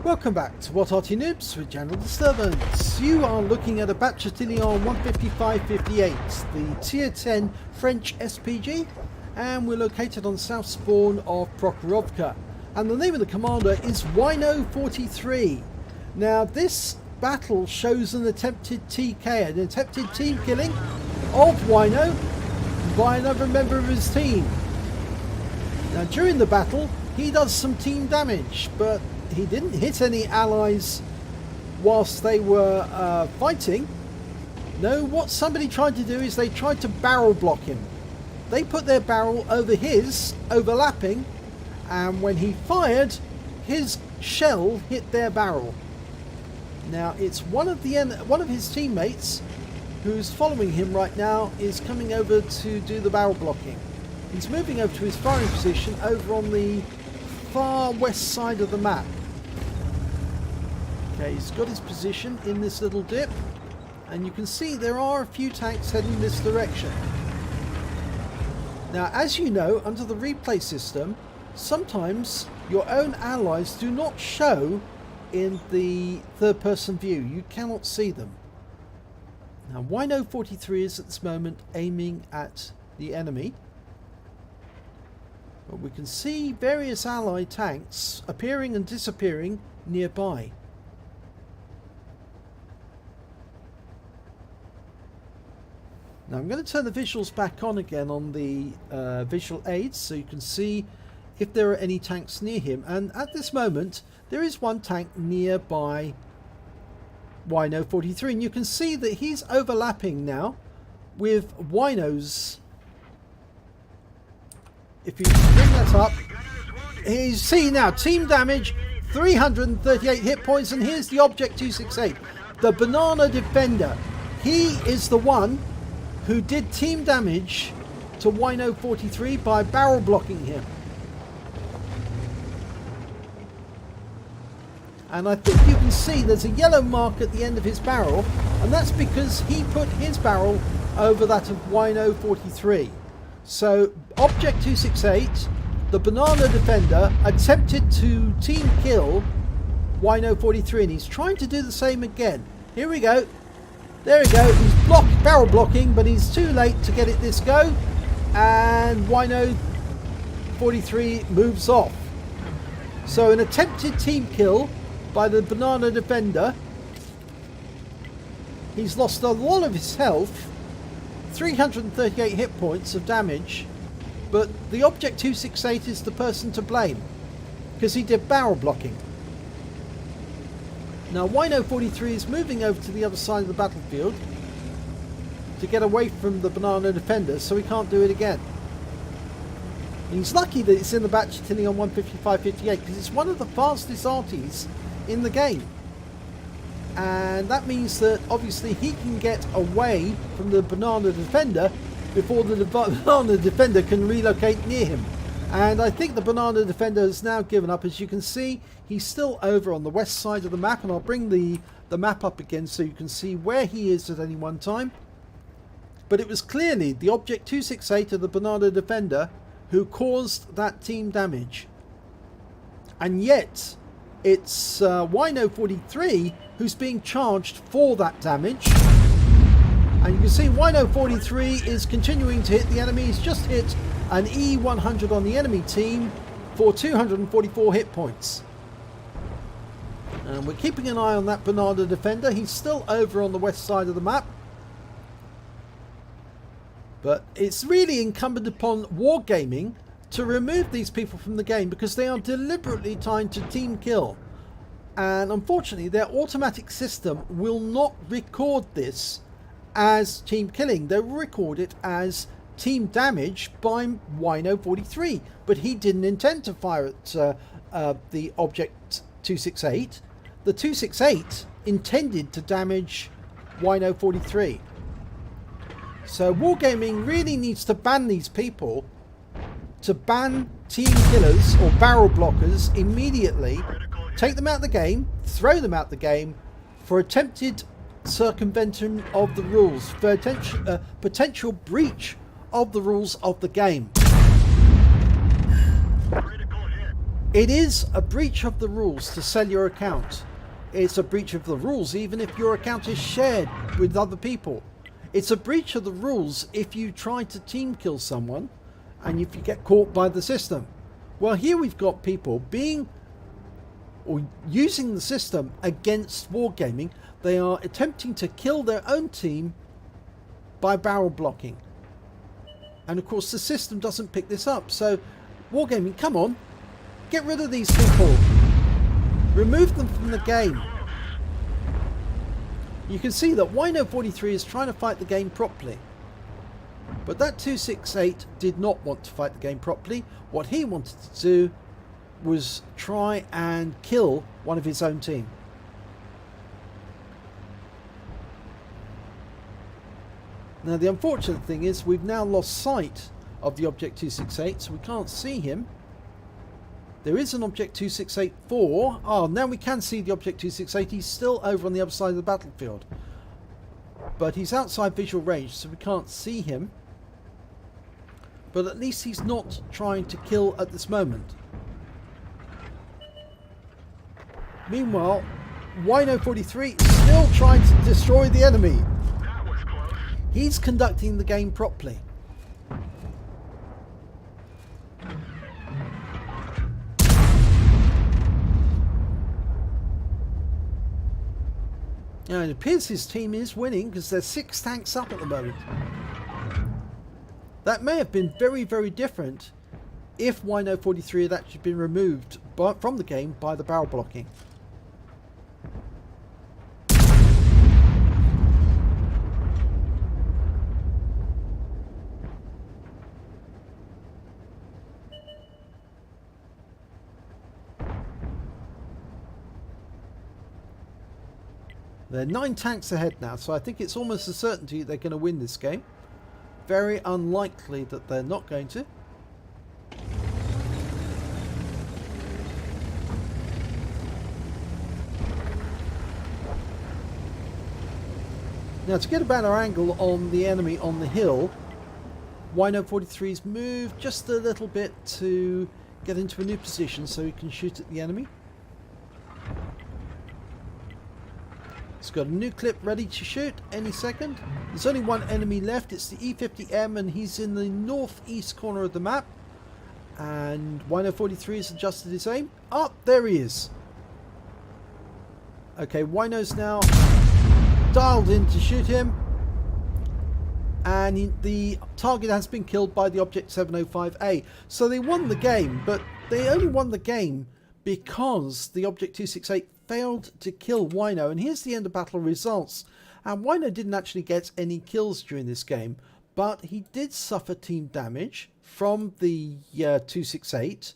Welcome back to What Arty Noobs with General Disturbance. You are looking at a Bat Châtillon 155-58, the Tier 10 French SPG, and we're located on the south spawn of Prokhorovka. And the name of the commander is Wino43. Now this battle shows an attempted TK, an attempted team killing of Wino by another member of his team. Now during the battle he does some team damage, but he didn't hit any allies whilst they were fighting. No, what somebody tried to do is they tried to barrel block him. They put their barrel over his, overlapping, and when he fired, his shell hit their barrel. Now it's one of his teammates who's following him right now is coming over to do the barrel blocking. He's moving over to his firing position over on the far west side of the map. Okay, he's got his position in this little dip, and you can see there are a few tanks heading this direction. Now, as you know, under the replay system, sometimes your own allies do not show in the third-person view. You cannot see them. Now, Wino43 is at this moment aiming at the enemy. But we can see various allied tanks appearing and disappearing nearby. Now I'm going to turn the visuals back on again on the visual aids so you can see if there are any tanks near him. And at this moment there is one tank nearby Wino43, and you can see that he's overlapping now with Wino's. If you bring that up, you see now team damage, 338 hit points, and here's the Object 268, the Banana Defender. He is the one who did team damage to Wino43 by barrel blocking him. And I think you can see there's a yellow mark at the end of his barrel, and that's because he put his barrel over that of Wino43. So Object 268, the Banana Defender, attempted to team kill Wino43, and he's trying to do the same again. Here we go. There we go. He's barrel blocking, but he's too late to get it this go, and Wino43 moves off. So an attempted team kill by the Banana Defender. He's lost a lot of his health, 338 hit points of damage, but the Object 268 is the person to blame because he did barrel blocking. Now Wino43 is moving over to the other side of the battlefield to get away from the Banana Defender so he can't do it again. And he's lucky that it's in the Bat Châtillon 155-58 because it's one of the fastest Artys in the game. And that means that obviously he can get away from the Banana Defender before the Banana Defender can relocate near him. And I think the Banana Defender has now given up. As you can see, he's still over on the west side of the map, and I'll bring the map up again so you can see where he is at any one time. But it was clearly the Object 268 of the Banana Defender who caused that team damage. And yet, it's Wino43 who's being charged for that damage. And you can see Wino43 is continuing to hit the enemy. He's just hit an E100 on the enemy team for 244 hit points. And we're keeping an eye on that Banana Defender. He's still over on the west side of the map. But it's really incumbent upon Wargaming to remove these people from the game because they are deliberately trying to team kill. And unfortunately their automatic system will not record this as team killing. They will record it as team damage by Wino43, but he didn't intend to fire at the Object 268. The 268 intended to damage Wino43. So Wargaming really needs to ban these people, to ban team killers or barrel blockers immediately, take them out of the game, throw them out the game for attempted circumvention of the rules, for potential breach of the rules of the game. It is a breach of the rules to sell your account. It's a breach of the rules even if your account is shared with other people. It's a breach of the rules if you try to team kill someone and if you get caught by the system. Well, here we've got people being or using the system against wargaming. They are attempting to kill their own team by barrel blocking. And of course the system doesn't pick this up. So wargaming, come on, get rid of these people. Remove them from the game. You can see that Wino43 is trying to fight the game properly. But that 268 did not want to fight the game properly. What he wanted to do was try and kill one of his own team. Now the unfortunate thing is we've now lost sight of the Object 268, so we can't see him. There is an Object 2684. Oh, now we can see the Object 268. He's still over on the other side of the battlefield. But he's outside visual range, so we can't see him. But at least he's not trying to kill at this moment. Meanwhile, Wino43 is still trying to destroy the enemy. He's conducting the game properly. Now it appears his team is winning because there's 6 tanks up at the moment. That may have been very, very different if Wino43 had actually been removed from the game by the barrel blocking. They're 9 tanks ahead now, so I think it's almost a certainty they're going to win this game. Very unlikely that they're not going to. Now to get a better angle on the enemy on the hill, Wino43's moved just a little bit to get into a new position so he can shoot at the enemy. He's got a new clip ready to shoot any second. There's only one enemy left. It's the E50M and he's in the northeast corner of the map. And Wino43 has adjusted his aim. Oh, there he is. Okay, Wino's now dialed in to shoot him. And the target has been killed by the Object 705A. So they won the game, but they only won the game because the Object 268 failed to kill Wino. And here's the end of battle results. And Wino didn't actually get any kills during this game, but he did suffer team damage from the 268,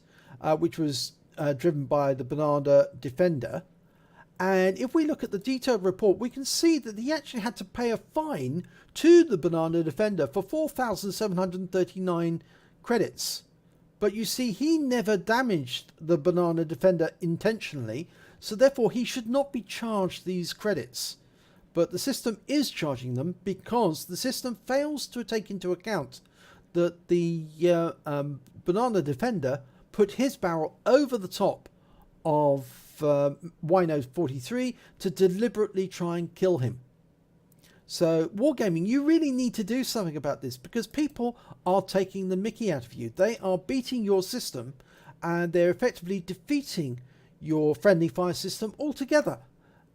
which was driven by the Banana Defender. And if we look at the detailed report, we can see that he actually had to pay a fine to the Banana Defender for 4,739 credits. But you see, he never damaged the Banana Defender intentionally, so therefore he should not be charged these credits. But the system is charging them because the system fails to take into account that the Banana Defender put his barrel over the top of Wino43 to deliberately try and kill him. So Wargaming, you really need to do something about this because people are taking the mickey out of you. They are beating your system and they're effectively defeating your friendly fire system altogether.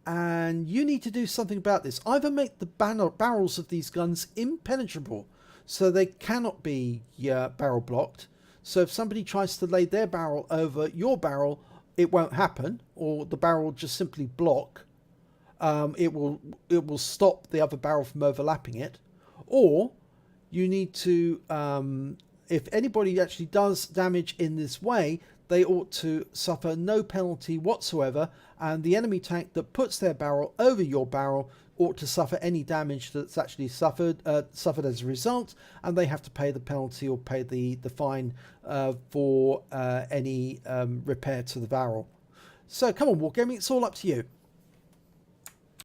And you need to do something about this. Either make the barrels of these guns impenetrable so they cannot be barrel blocked. So if somebody tries to lay their barrel over your barrel, it won't happen, or the barrel will just simply block. It will stop the other barrel from overlapping it. Or you need to, if anybody actually does damage in this way, they ought to suffer no penalty whatsoever, and the enemy tank that puts their barrel over your barrel ought to suffer any damage that's actually suffered as a result, and they have to pay the penalty or pay the fine for any repair to the barrel. So come on, Wargaming, it's all up to you.